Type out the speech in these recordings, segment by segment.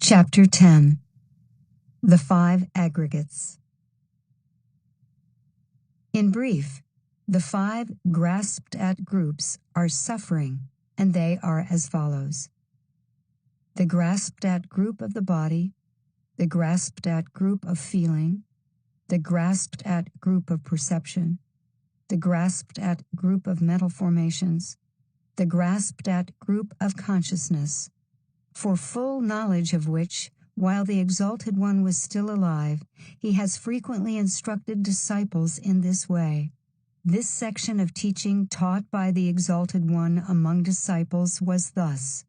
Chapter 10. The Five Aggregates. In brief, the five grasped-at groups are suffering, and they are as follows: the grasped-at group of the body, the grasped-at group of feeling, the grasped-at group of perception, the grasped-at group of mental formations, the grasped-at group of consciousness, for full knowledge of which, while the Exalted One was still alive, he has frequently instructed disciples in this way. This section of teaching taught by the Exalted One among disciples was thus.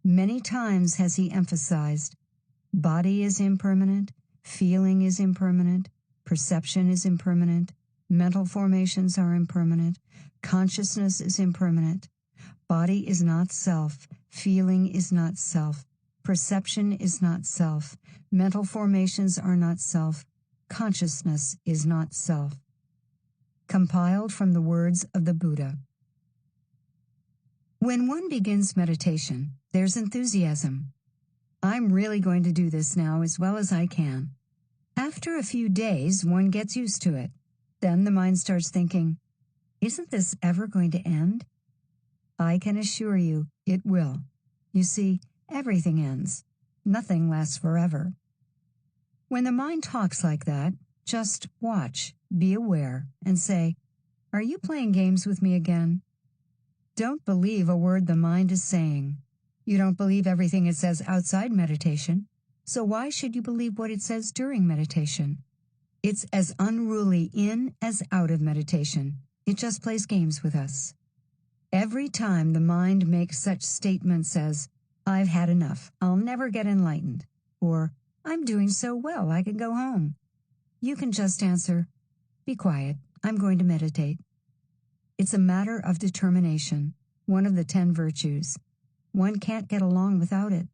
Many times has he emphasized, body is impermanent, feeling is impermanent, perception is impermanent, mental formations are impermanent, consciousness is impermanent. Body is not self, feeling is not self, perception is not self, mental formations are not self, consciousness is not self. Compiled from the words of the Buddha. When one begins meditation, there's enthusiasm. I'm really going to do this now as well as I can. After a few days, one gets used to it. Then the mind starts thinking, isn't this ever going to end? I can assure you it will. You see, everything ends. Nothing lasts forever. When the mind talks like that, just watch, be aware, and say, are you playing games with me again? Don't believe a word the mind is saying. You don't believe everything it says outside meditation, so why should you believe what it says during meditation? It's as unruly in as out of meditation. It just plays games with us. Every time the mind makes such statements as, I've had enough, I'll never get enlightened, or I'm doing so well I can go home, you can just answer, be quiet, I'm going to meditate. It's a matter of determination, one of the 10 virtues. One can't get along without it.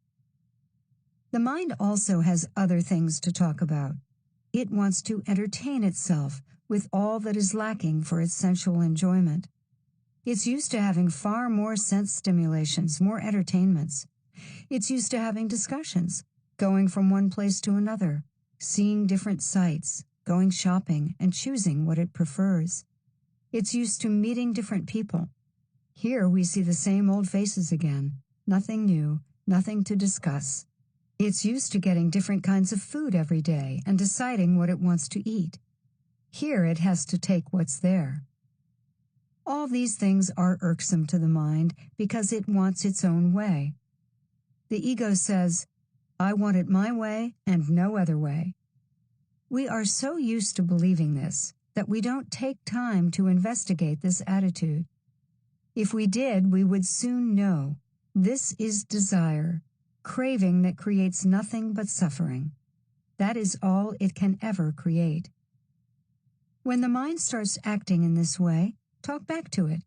The mind also has other things to talk about. It wants to entertain itself with all that is lacking for its sensual enjoyment. It's used to having far more sense stimulations, more entertainments. It's used to having discussions, going from one place to another, seeing different sights, going shopping, and choosing what it prefers. It's used to meeting different people. Here we see the same old faces again, nothing new, nothing to discuss. It's used to getting different kinds of food every day and deciding what it wants to eat. Here it has to take what's there. All these things are irksome to the mind because it wants its own way. The ego says, I want it my way and no other way. We are so used to believing this that we don't take time to investigate this attitude. If we did, we would soon know this is desire, craving that creates nothing but suffering. That is all it can ever create. When the mind starts acting in this way, talk back to it.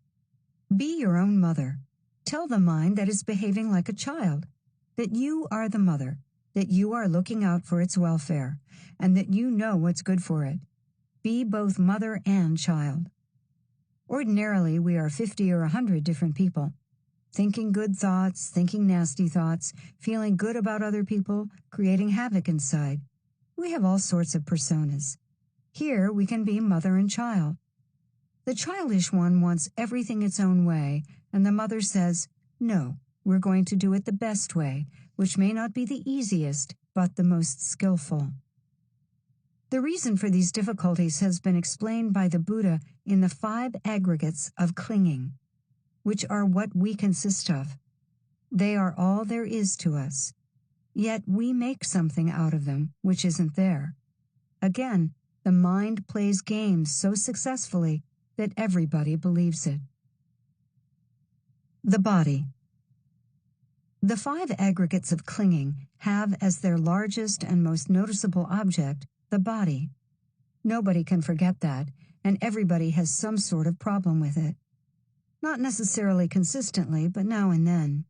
Be your own mother. Tell the mind that it's behaving like a child, that you are the mother, that you are looking out for its welfare, and that you know what's good for it. Be both mother and child. Ordinarily, we are 50 or 100 different people, thinking good thoughts, thinking nasty thoughts, feeling good about other people, creating havoc inside. We have all sorts of personas. Here we can be mother and child. The childish one wants everything its own way, and the mother says, no, we're going to do it the best way, which may not be the easiest, but the most skillful. The reason for these difficulties has been explained by the Buddha in the 5 aggregates of clinging, which are what we consist of. They are all there is to us, yet we make something out of them which isn't there. Again, the mind plays games so successfully that everybody believes it. The body. The 5 aggregates of clinging have as their largest and most noticeable object the body. Nobody can forget that, and everybody has some sort of problem with it. Not necessarily consistently, but now and then.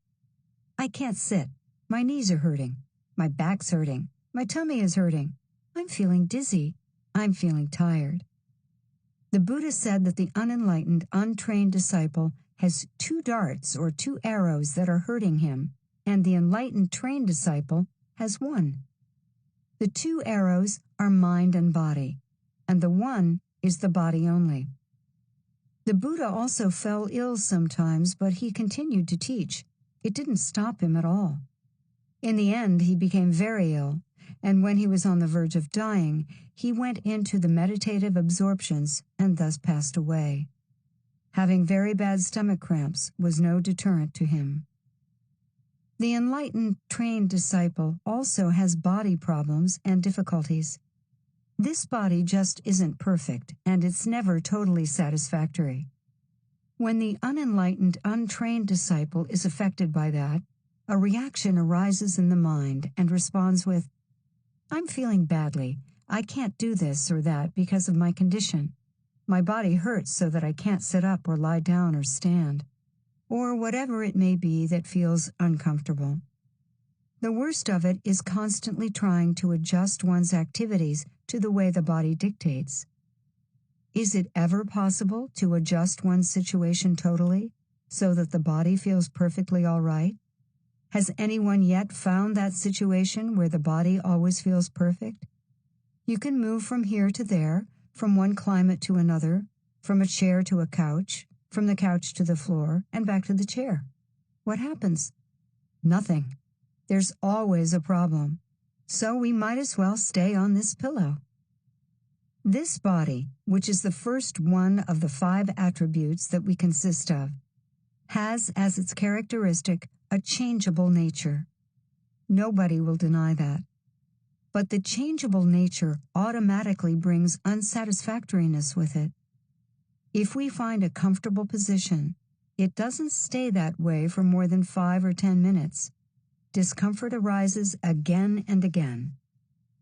I can't sit. My knees are hurting. My back's hurting. My tummy is hurting. I'm feeling dizzy. I'm feeling tired. The Buddha said that the unenlightened, untrained disciple has 2 darts or 2 arrows that are hurting him, and the enlightened, trained disciple has one. The two arrows are mind and body, and the one is the body only. The Buddha also fell ill sometimes, but he continued to teach. It didn't stop him at all. In the end, he became very ill, and when he was on the verge of dying, he went into the meditative absorptions and thus passed away. Having very bad stomach cramps was no deterrent to him. The enlightened, trained disciple also has body problems and difficulties. This body just isn't perfect, and it's never totally satisfactory. When the unenlightened, untrained disciple is affected by that, a reaction arises in the mind and responds with, "I'm feeling badly. I can't do this or that because of my condition. My body hurts so that I can't sit up or lie down or stand," or whatever it may be that feels uncomfortable. The worst of it is constantly trying to adjust one's activities to the way the body dictates. Is it ever possible to adjust one's situation totally so that the body feels perfectly all right? Has anyone yet found that situation where the body always feels perfect? You can move from here to there, from one climate to another, from a chair to a couch, from the couch to the floor, and back to the chair. What happens? Nothing. There's always a problem. So we might as well stay on this pillow. This body, which is the first one of the 5 attributes that we consist of, has as its characteristic a changeable nature. Nobody will deny that. But the changeable nature automatically brings unsatisfactoriness with it. If we find a comfortable position, it doesn't stay that way for more than 5 or 10 minutes. Discomfort arises again and again.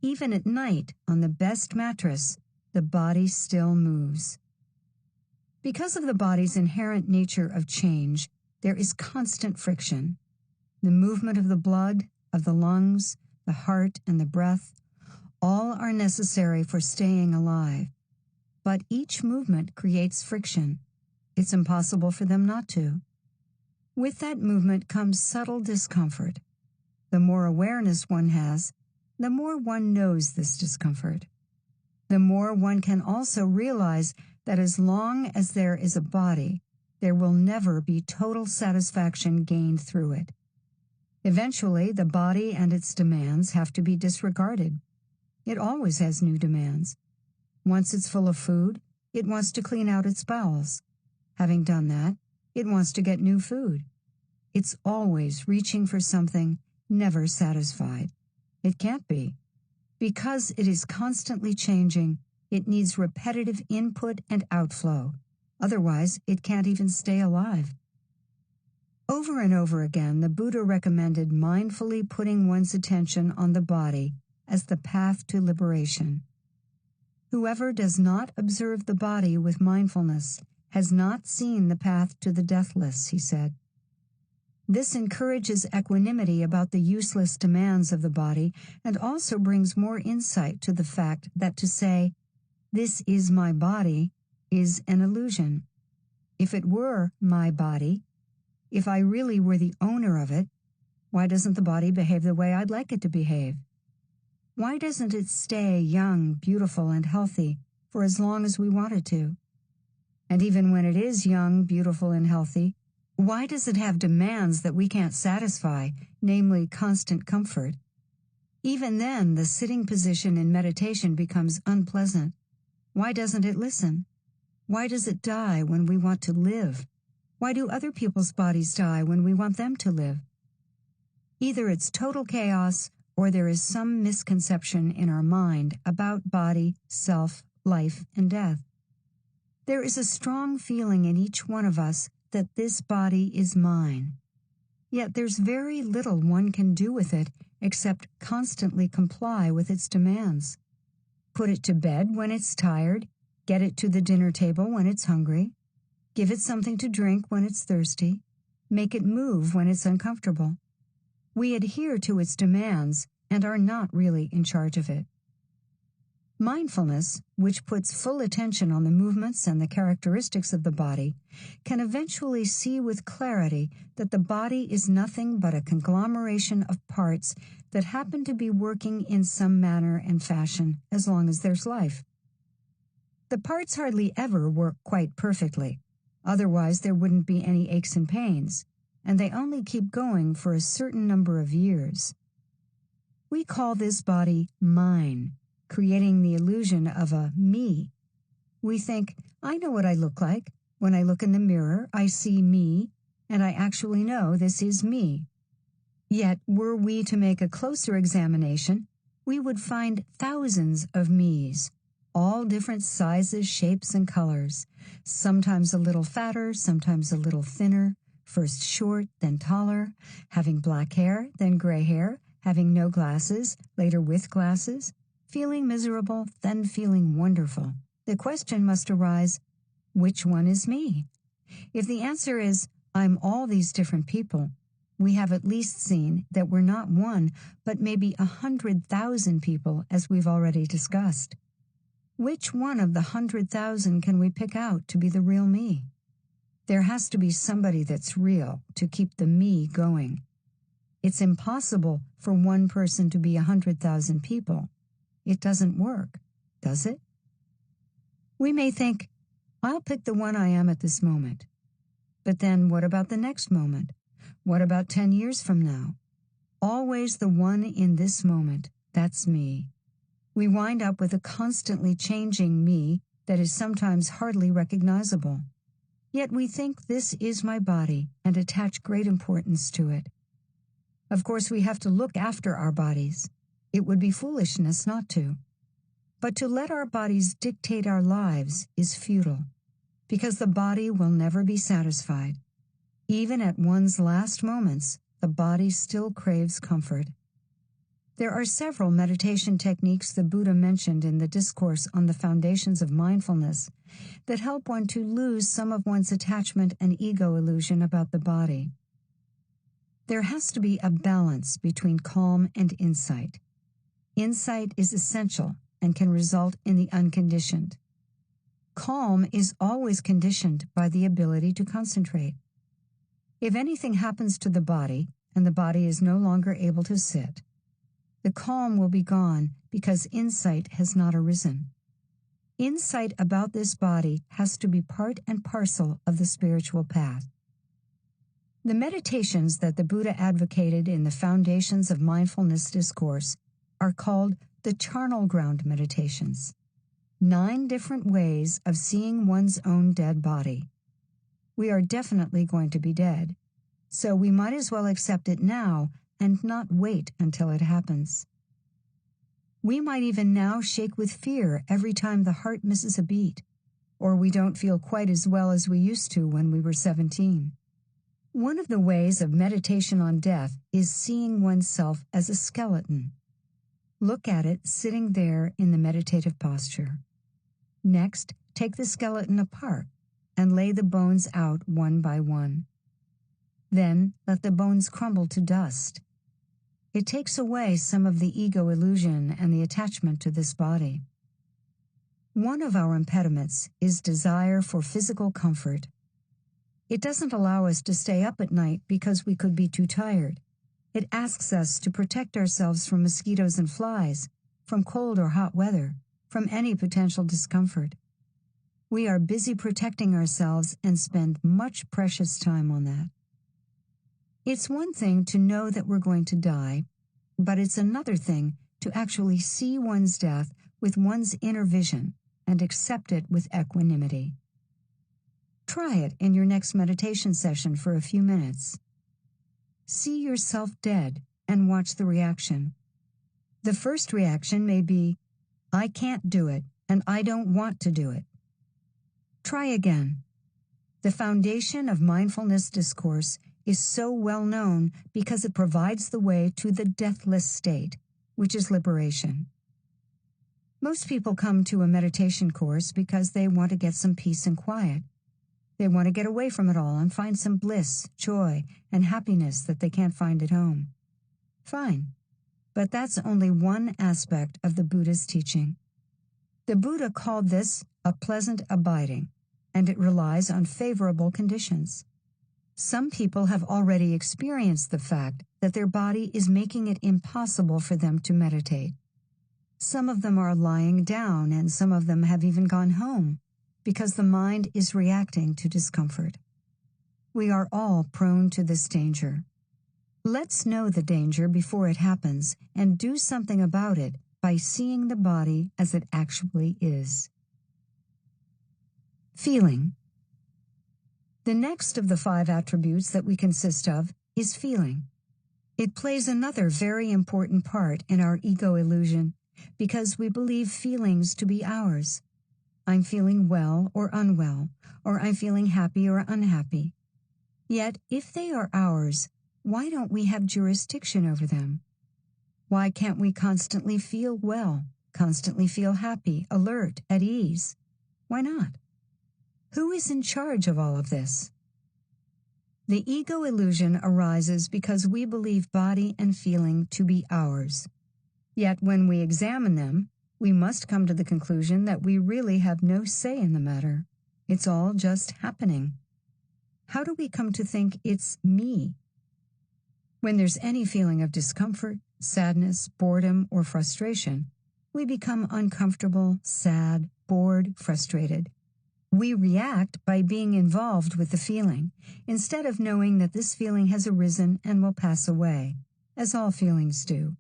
Even at night, on the best mattress, the body still moves. Because of the body's inherent nature of change, there is constant friction. The movement of the blood, of the lungs, the heart, and the breath, all are necessary for staying alive. But each movement creates friction. It's impossible for them not to. With that movement comes subtle discomfort. The more awareness one has, the more one knows this discomfort. The more one can also realize that as long as there is a body, there will never be total satisfaction gained through it. Eventually, the body and its demands have to be disregarded. It always has new demands. Once it's full of food, it wants to clean out its bowels. Having done that, it wants to get new food. It's always reaching for something, never satisfied. It can't be. Because it is constantly changing, it needs repetitive input and outflow. Otherwise, it can't even stay alive. Over and over again, the Buddha recommended mindfully putting one's attention on the body as the path to liberation. Whoever does not observe the body with mindfulness has not seen the path to the deathless, he said. This encourages equanimity about the useless demands of the body and also brings more insight to the fact that to say, "This is my body," is an illusion. If it were my body, if I really were the owner of it, why doesn't the body behave the way I'd like it to behave? Why doesn't it stay young, beautiful, and healthy for as long as we want it to? And even when it is young, beautiful, and healthy, why does it have demands that we can't satisfy, namely constant comfort? Even then, the sitting position in meditation becomes unpleasant. Why doesn't it listen? Why does it die when we want to live? Why do other people's bodies die when we want them to live? Either it's total chaos, or there is some misconception in our mind about body, self, life, and death. There is a strong feeling in each one of us that this body is mine. Yet there's very little one can do with it except constantly comply with its demands. Put it to bed when it's tired, get it to the dinner table when it's hungry, give it something to drink when it's thirsty, make it move when it's uncomfortable. We adhere to its demands and are not really in charge of it. Mindfulness, which puts full attention on the movements and the characteristics of the body, can eventually see with clarity that the body is nothing but a conglomeration of parts that happen to be working in some manner and fashion as long as there's life. The parts hardly ever work quite perfectly, otherwise there wouldn't be any aches and pains, and they only keep going for a certain number of years. We call this body mine, creating the illusion of a me. We think, I know what I look like. When I look in the mirror, I see me, and I actually know this is me. Yet, were we to make a closer examination, we would find thousands of me's, all different sizes, shapes, and colors, sometimes a little fatter, sometimes a little thinner, first short, then taller, having black hair, then gray hair, having no glasses, later with glasses, feeling miserable, then feeling wonderful. The question must arise, which one is me? If the answer is, I'm all these different people, we have at least seen that we're not one, but maybe 100,000 people, as we've already discussed. Which one of the 100,000 can we pick out to be the real me? There has to be somebody that's real to keep the me going. It's impossible for one person to be 100,000 people. It doesn't work, does it? We may think, I'll pick the one I am at this moment. But then what about the next moment? What about 10 years from now? Always the one in this moment, that's me. We wind up with a constantly changing me that is sometimes hardly recognizable. Yet we think this is my body and attach great importance to it. Of course, we have to look after our bodies. It would be foolishness not to. But to let our bodies dictate our lives is futile, because the body will never be satisfied. Even at one's last moments, the body still craves comfort. There are several meditation techniques the Buddha mentioned in the Discourse on the Foundations of Mindfulness that help one to lose some of one's attachment and ego illusion about the body. There has to be a balance between calm and insight. Insight is essential and can result in the unconditioned. Calm is always conditioned by the ability to concentrate. If anything happens to the body and the body is no longer able to sit, the calm will be gone because insight has not arisen. Insight about this body has to be part and parcel of the spiritual path. The meditations that the Buddha advocated in the Foundations of Mindfulness Discourse are called the charnel ground meditations. 9 different ways of seeing one's own dead body. We are definitely going to be dead, so we might as well accept it now and not wait until it happens. We might even now shake with fear every time the heart misses a beat, or we don't feel quite as well as we used to when we were 17. One of the ways of meditation on death is seeing oneself as a skeleton. Look at it sitting there in the meditative posture. Next, take the skeleton apart and lay the bones out one by one. Then let the bones crumble to dust. It takes away some of the ego illusion and the attachment to this body. One of our impediments is desire for physical comfort. It doesn't allow us to stay up at night because we could be too tired. It asks us to protect ourselves from mosquitoes and flies, from cold or hot weather, from any potential discomfort. We are busy protecting ourselves and spend much precious time on that. It's one thing to know that we're going to die, but it's another thing to actually see one's death with one's inner vision and accept it with equanimity. Try it in your next meditation session for a few minutes. See yourself dead and watch the reaction. The first reaction may be, I can't do it and I don't want to do it. Try again. The foundation of mindfulness discourse is so well known because it provides the way to the deathless state, which is liberation. Most people come to a meditation course because they want to get some peace and quiet. They want to get away from it all and find some bliss, joy, and happiness that they can't find at home. Fine, but that's only one aspect of the Buddha's teaching. The Buddha called this a pleasant abiding, and it relies on favorable conditions. Some people have already experienced the fact that their body is making it impossible for them to meditate. Some of them are lying down, and some of them have even gone home because the mind is reacting to discomfort. We are all prone to this danger. Let's know the danger before it happens and do something about it by seeing the body as it actually is. Feeling. The next of the 5 attributes that we consist of is feeling. It plays another very important part in our ego illusion because we believe feelings to be ours. I'm feeling well or unwell, or I'm feeling happy or unhappy. Yet, if they are ours, why don't we have jurisdiction over them? Why can't we constantly feel well, constantly feel happy, alert, at ease? Why not? Who is in charge of all of this? The ego illusion arises because we believe body and feeling to be ours. Yet when we examine them, we must come to the conclusion that we really have no say in the matter. It's all just happening. How do we come to think it's me? When there's any feeling of discomfort, sadness, boredom, or frustration, we become uncomfortable, sad, bored, frustrated. We react by being involved with the feeling, instead of knowing that this feeling has arisen and will pass away, as all feelings do.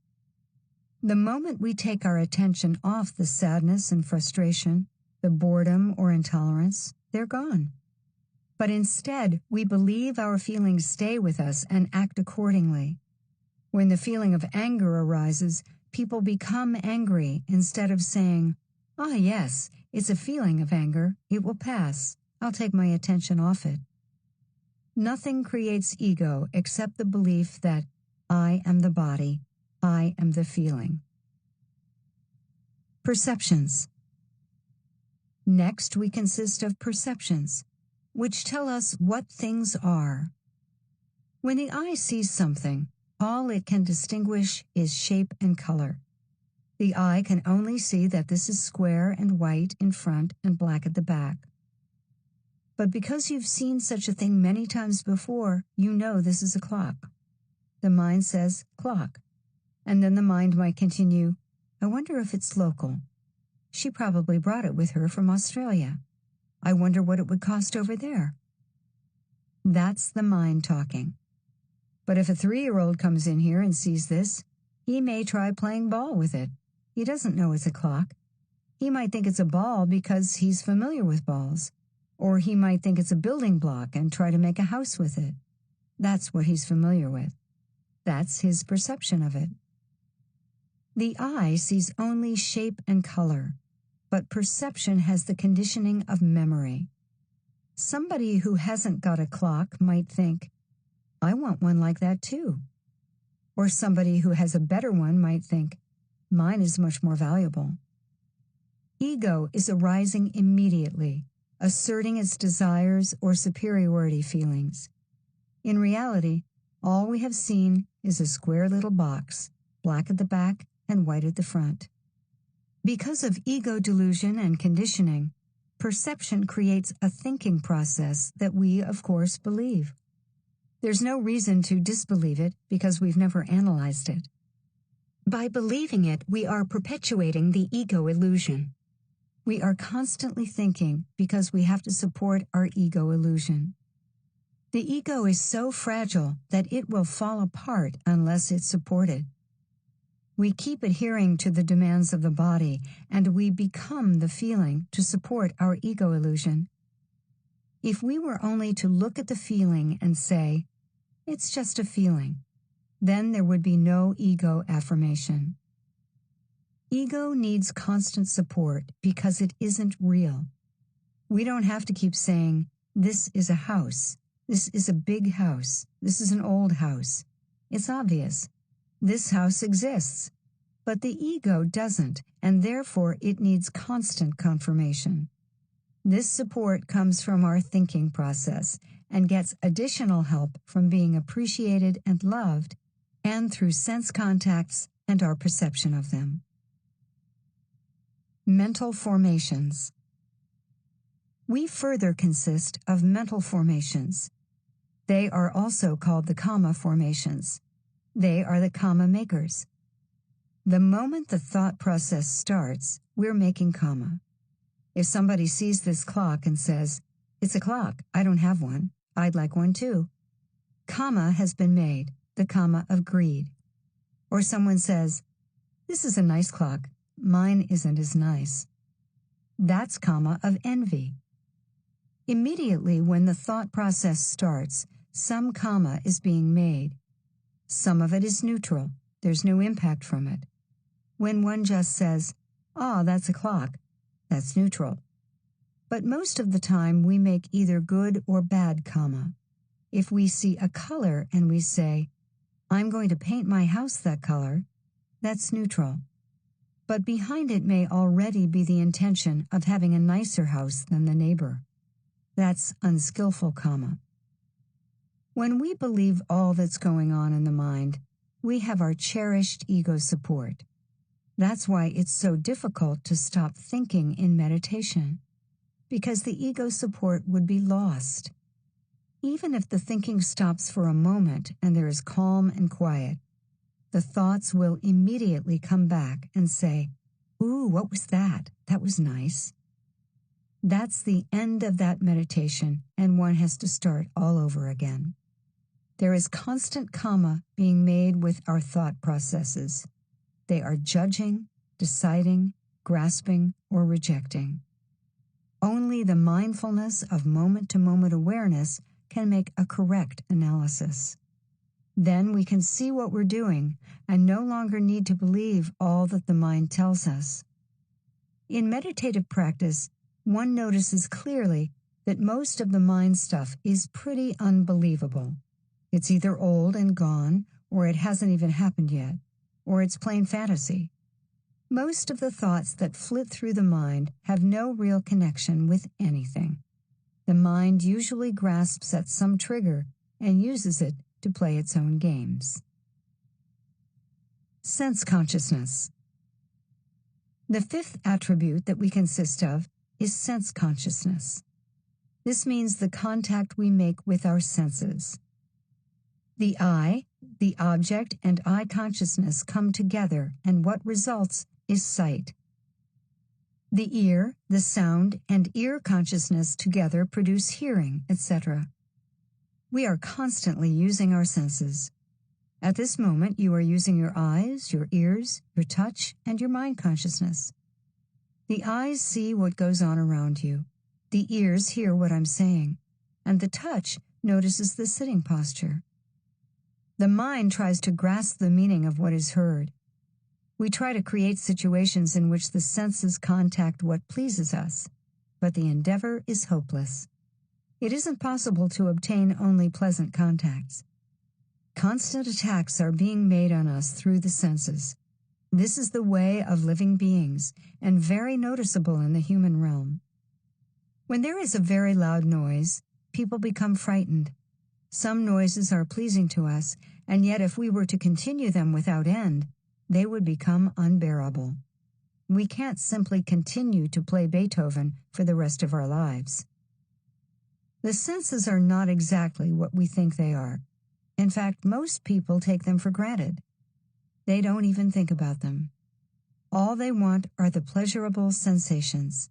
The moment we take our attention off the sadness and frustration, the boredom or intolerance, they're gone. But instead, we believe our feelings stay with us and act accordingly. When the feeling of anger arises, people become angry instead of saying, "Ah, yes, it's a feeling of anger. It will pass. I'll take my attention off it." Nothing creates ego except the belief that I am the body, I am the feeling. Perceptions. Next, we consist of perceptions, which tell us what things are. When the eye sees something, all it can distinguish is shape and color. The eye can only see that this is square and white in front and black at the back. But because you've seen such a thing many times before, you know this is a clock. The mind says, clock. And then the mind might continue, I wonder if it's local. She probably brought it with her from Australia. I wonder what it would cost over there. That's the mind talking. But if a 3-year-old comes in here and sees this, he may try playing ball with it. He doesn't know it's a clock. He might think it's a ball because he's familiar with balls. Or he might think it's a building block and try to make a house with it. That's what he's familiar with. That's his perception of it. The eye sees only shape and color, but perception has the conditioning of memory. Somebody who hasn't got a clock might think, I want one like that too. Or somebody who has a better one might think, mine is much more valuable. Ego is arising immediately, asserting its desires or superiority feelings. In reality, all we have seen is a square little box, black at the back and white at the front. Because of ego delusion and conditioning, perception creates a thinking process that we, of course, believe. There's no reason to disbelieve it because we've never analyzed it. By believing it, we are perpetuating the ego illusion. We are constantly thinking because we have to support our ego illusion. The ego is so fragile that it will fall apart unless it's supported. We keep adhering to the demands of the body, and we become the feeling to support our ego illusion. If we were only to look at the feeling and say, it's just a feeling, then there would be no ego affirmation. Ego needs constant support because it isn't real. We don't have to keep saying, this is a house, this is a big house, this is an old house. It's obvious. This house exists. But the ego doesn't, and therefore it needs constant confirmation. This support comes from our thinking process and gets additional help from being appreciated and loved, and through sense contacts and our perception of them. Mental formations. We further consist of mental formations. They are also called the comma formations. They are the comma makers. The moment the thought process starts, we're making comma. If somebody sees this clock and says, "It's a clock, I don't have one, I'd like one too," comma has been made, the comma of greed. Or someone says, "This is a nice clock, mine isn't as nice." That's comma of envy. Immediately when the thought process starts, some comma is being made. Some of it is neutral. There's no impact from it. When one just says, "Ah, that's a clock," that's neutral. But most of the time we make either good or bad comma. If we see a color and we say, "I'm going to paint my house that color," that's neutral. But behind it may already be the intention of having a nicer house than the neighbor. That's unskillful comma. When we believe all that's going on in the mind, we have our cherished ego support. That's why it's so difficult to stop thinking in meditation, because the ego support would be lost. Even if the thinking stops for a moment and there is calm and quiet, the thoughts will immediately come back and say, "Ooh, what was that? That was nice." That's the end of that meditation, and one has to start all over again. There is constant comma being made with our thought processes. They are judging, deciding, grasping, or rejecting. Only the mindfulness of moment-to-moment awareness can make a correct analysis. Then we can see what we're doing and no longer need to believe all that the mind tells us. In meditative practice, one notices clearly that most of the mind stuff is pretty unbelievable. It's either old and gone, or it hasn't even happened yet, or it's plain fantasy. Most of the thoughts that flit through the mind have no real connection with anything. The mind usually grasps at some trigger and uses it to play its own games. Sense consciousness. The fifth attribute that we consist of is sense consciousness. This means the contact we make with our senses. The eye, the object, and eye consciousness come together, and what results is sight. The ear, the sound, and ear consciousness together produce hearing, etc. We are constantly using our senses. At this moment, you are using your eyes, your ears, your touch, and your mind consciousness. The eyes see what goes on around you. The ears hear what I'm saying, and the touch notices the sitting posture. The mind tries to grasp the meaning of what is heard. We try to create situations in which the senses contact what pleases us, but the endeavor is hopeless. It isn't possible to obtain only pleasant contacts. Constant attacks are being made on us through the senses. This is the way of living beings, and very noticeable in the human realm. When there is a very loud noise, people become frightened. Some noises are pleasing to us, and yet if we were to continue them without end, they would become unbearable. We can't simply continue to play Beethoven for the rest of our lives. The senses are not exactly what we think they are. In fact, most people take them for granted. They don't even think about them. All they want are the pleasurable sensations.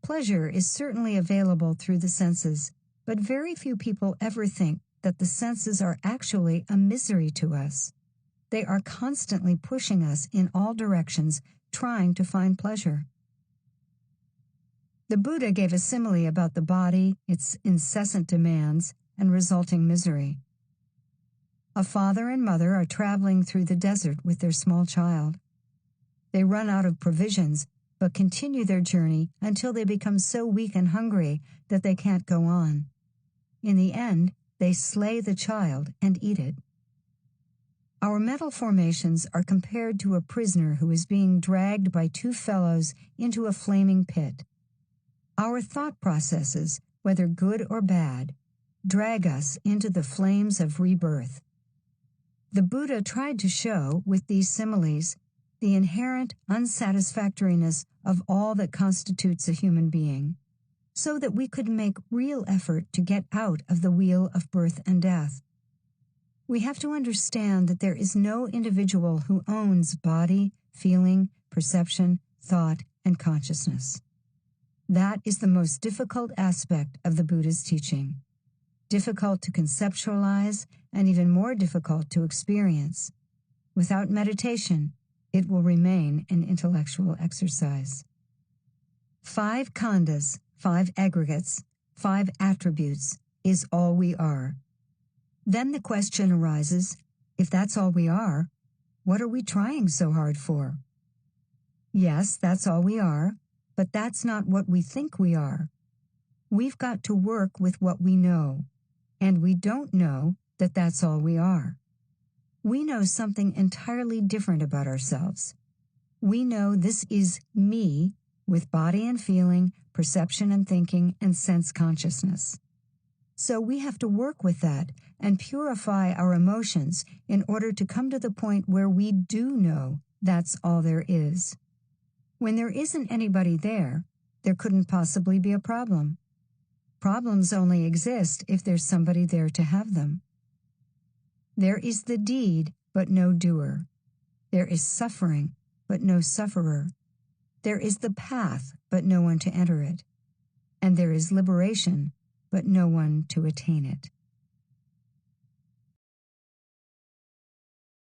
Pleasure is certainly available through the senses, but very few people ever think that the senses are actually a misery to us. They are constantly pushing us in all directions, trying to find pleasure. The Buddha gave a simile about the body, its incessant demands, and resulting misery. A father and mother are traveling through the desert with their small child. They run out of provisions, but continue their journey until they become so weak and hungry that they can't go on. In the end, they slay the child and eat it. Our mental formations are compared to a prisoner who is being dragged by two fellows into a flaming pit. Our thought processes, whether good or bad, drag us into the flames of rebirth. The Buddha tried to show, with these similes, the inherent unsatisfactoriness of all that constitutes a human being, so that we could make real effort to get out of the wheel of birth and death. We have to understand that there is no individual who owns body, feeling, perception, thought, and consciousness. That is the most difficult aspect of the Buddha's teaching. Difficult to conceptualize and even more difficult to experience. Without meditation, it will remain an intellectual exercise. 5 khandhas, 5 aggregates, 5 attributes is all we are. Then the question arises, if that's all we are, what are we trying so hard for? Yes, that's all we are, but that's not what we think we are. We've got to work with what we know, and we don't know that that's all we are. We know something entirely different about ourselves. We know this is me with body and feeling, perception and thinking, and sense consciousness. So we have to work with that and purify our emotions in order to come to the point where we do know that's all there is. When there isn't anybody there, there couldn't possibly be a problem. Problems only exist if there's somebody there to have them. There is the deed, but no doer. There is suffering, but no sufferer. There is the path, but no one to enter it. And there is liberation, but no one to attain it.